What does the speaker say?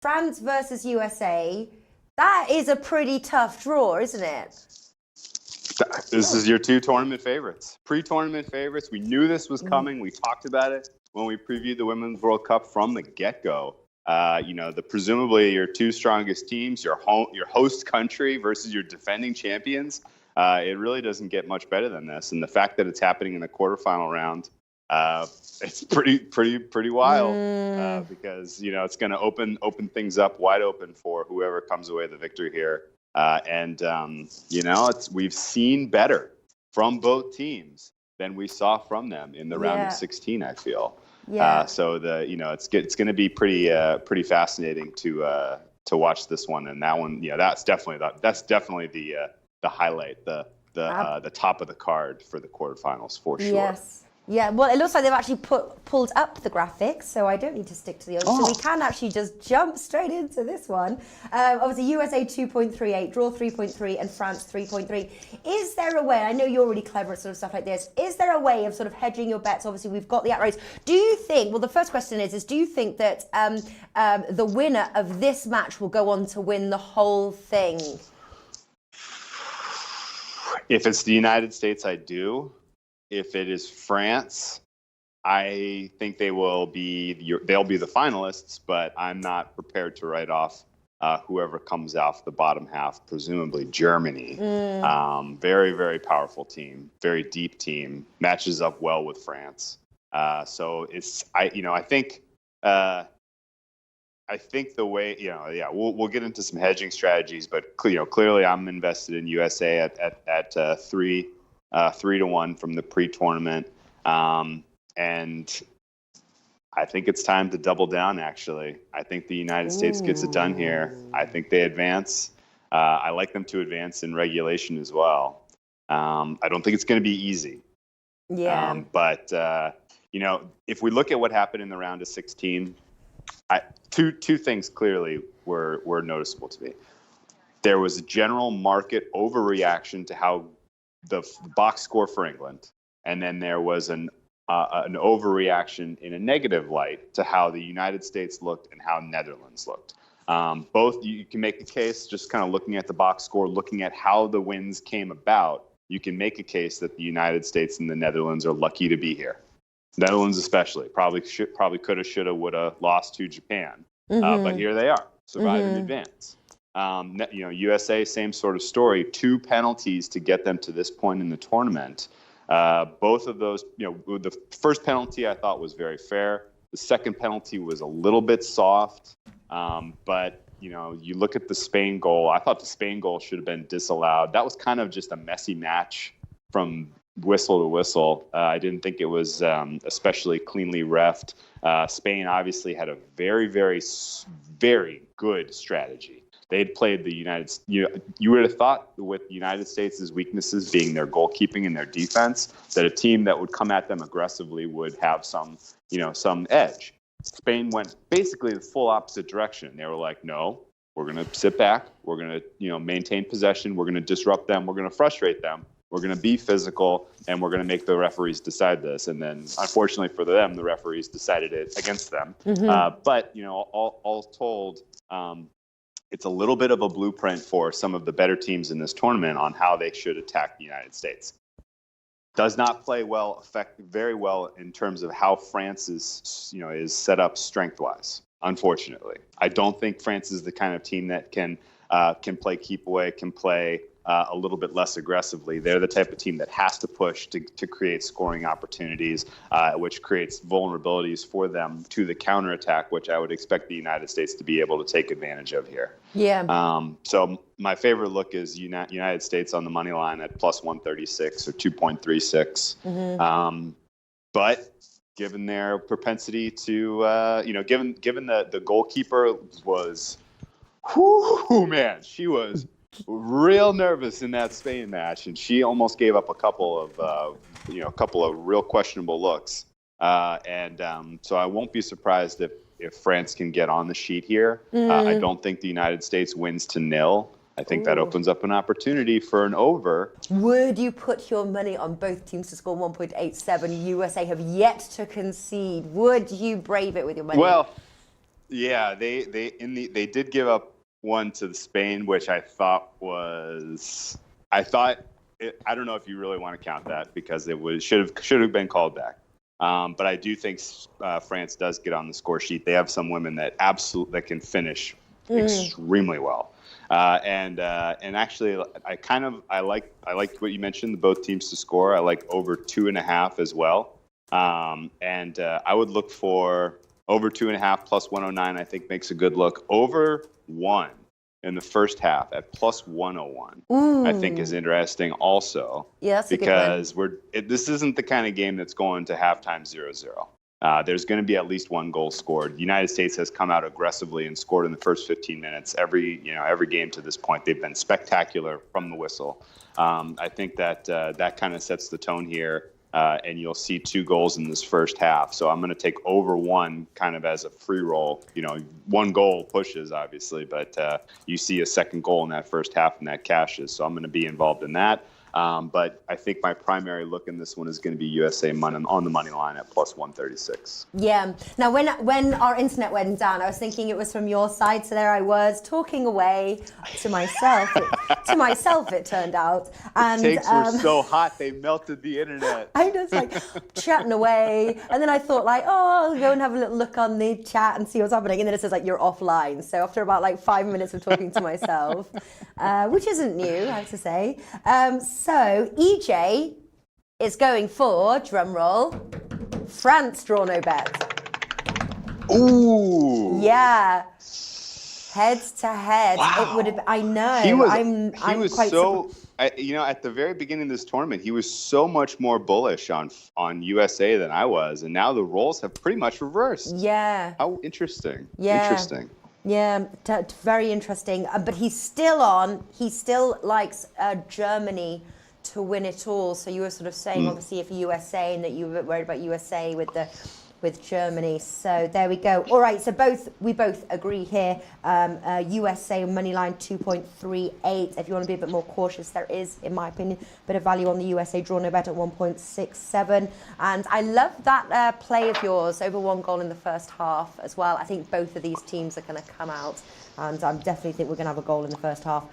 France versus USA, that is a pretty tough draw, isn't it? This is your two tournament favorites, pre-tournament favorites. We knew this was coming. We talked about it when we previewed the Women's World Cup from the get-go. Presumably your two strongest teams, your host country versus your defending champions. It really doesn't get much better than this. And the fact that it's happening in the quarterfinal round, it's pretty wild because it's going to open things up wide open for whoever comes away the victory here. We've seen better from both teams than we saw from them in the round of 16. I feel. Yeah. It's going to be pretty fascinating to watch this one, and that one. Yeah, that's definitely the highlight, the top of the card for the quarterfinals for sure. Yes. Yeah, well, it looks like they've actually pulled up the graphics, so I don't need to stick to the others. So we can actually just jump straight into this one. Obviously, USA 2.38, draw 3.3, and France 3.3. Is there a way, I know you're really clever at sort of stuff like this, is there a way of sort of hedging your bets? Obviously, we've got the outrights. Do you think, well, the first question is do you think that the winner of this match will go on to win the whole thing? If it's the United States, I do. If it is France, I think they'll be the finalists, but I'm not prepared to write off whoever comes off the bottom half, presumably Germany. Very, very powerful team, very deep team, matches up well with France. I think the way, we'll get into some hedging strategies, but clearly I'm invested in USA at 3-1 from the pre-tournament. And I think it's time to double down, actually. I think the United States gets it done here. I think they advance. I like them to advance in regulation as well. I don't think it's going to be easy. Yeah. But if we look at what happened in the round of 16, two things clearly were noticeable to me. There was a general market overreaction to how the box score for England, and then there was an overreaction in a negative light to how the United States looked and how Netherlands looked. Both, you can make a case just kind of looking at the box score, looking at how the wins came about. You can make a case that the United States and the Netherlands are lucky to be here. Netherlands especially, probably coulda, shoulda, woulda lost to Japan, but here they are, survive in advance. USA, same sort of story. 2 penalties to get them to this point in the tournament. Both of those, the first penalty I thought was very fair. The second penalty was a little bit soft. But you look at the Spain goal. I thought the Spain goal should have been disallowed. That was kind of just a messy match from whistle to whistle. I didn't think it was especially cleanly reffed. Spain obviously had a very, very, very good strategy. They'd played the United States. You would have thought with the United States' weaknesses being their goalkeeping and their defense, that a team that would come at them aggressively would have some edge. Spain went basically the full opposite direction. They were like, no, we're going to sit back. We're going to, maintain possession. We're going to disrupt them. We're going to frustrate them. We're going to be physical, and we're going to make the referees decide this. And then, unfortunately for them, the referees decided it against them. But all told, it's a little bit of a blueprint for some of the better teams in this tournament on how they should attack the United States. Does not play very well in terms of how France is set up strength-wise. Unfortunately, I don't think France is the kind of team that can play keep away, can play a little bit less aggressively. They're the type of team that has to push to create scoring opportunities, which creates vulnerabilities for them to the counterattack, which I would expect the United States to be able to take advantage of here. Yeah. So my favorite look is United States on the money line at plus 136 or 2.36. But given their propensity to, given the goalkeeper was, she was real nervous in that Spain match, and she almost gave up a couple of real questionable looks. So I won't be surprised if France can get on the sheet here. I don't think the United States wins to 0. I think that opens up an opportunity for an over. Would you put your money on both teams to score 1.87? USA have yet to concede. Would you brave it with your money? Well, Yeah, they did give up one to Spain, which I thought I don't know if you really want to count that because it should have been called back. But I do think France does get on the score sheet. They have some women that can finish extremely well. And actually, I like what you mentioned, both teams to score. I like over 2.5 as well. I would look for over 2.5 plus 109. I think makes a good look. Over 1 in the first half at plus 101. I think is interesting also. Yeah, that's because a good one. This isn't the kind of game that's going to halftime 0-0. There's going to be at least one goal scored. The United States has come out aggressively and scored in the first 15 minutes. Every game to this point, they've been spectacular from the whistle. I think that kind of sets the tone here. And you'll see 2 goals in this first half. So I'm going to take over 1 kind of as a free roll. 1 goal pushes, obviously, but you see a second goal in that first half and that cashes. So I'm going to be involved in that. But I think my primary look in this one is going to be USA on the money line at plus 136. Yeah. Now, when our internet went down, I was thinking it was from your side. So there I was talking away to myself. It turned out. And the takes were so hot they melted the internet. I was like chatting away, and then I thought I'll go and have a little look on the chat and see what's happening. And then it says you're offline. So after about 5 minutes of talking to myself, which isn't new, I have to say. So EJ is going for, drum roll, France draw no bet. Ooh. Yeah. Head to head. Wow. It would have. I know. He was quite so. At the very beginning of this tournament, he was so much more bullish on USA than I was, and now the roles have pretty much reversed. Yeah. How interesting. Yeah. Interesting. Yeah, very interesting. But he's still on. He still likes Germany to win it all. So you were sort of saying, obviously, if USA, and that you were worried about USA with Germany. So there we go. All right. So we both agree here. USA moneyline 2.38. If you want to be a bit more cautious, there is, in my opinion, a bit of value on the USA draw no bet at 1.67. And I love that play of yours, over 1 goal in the first half as well. I think both of these teams are going to come out, and I definitely think we're going to have a goal in the first half.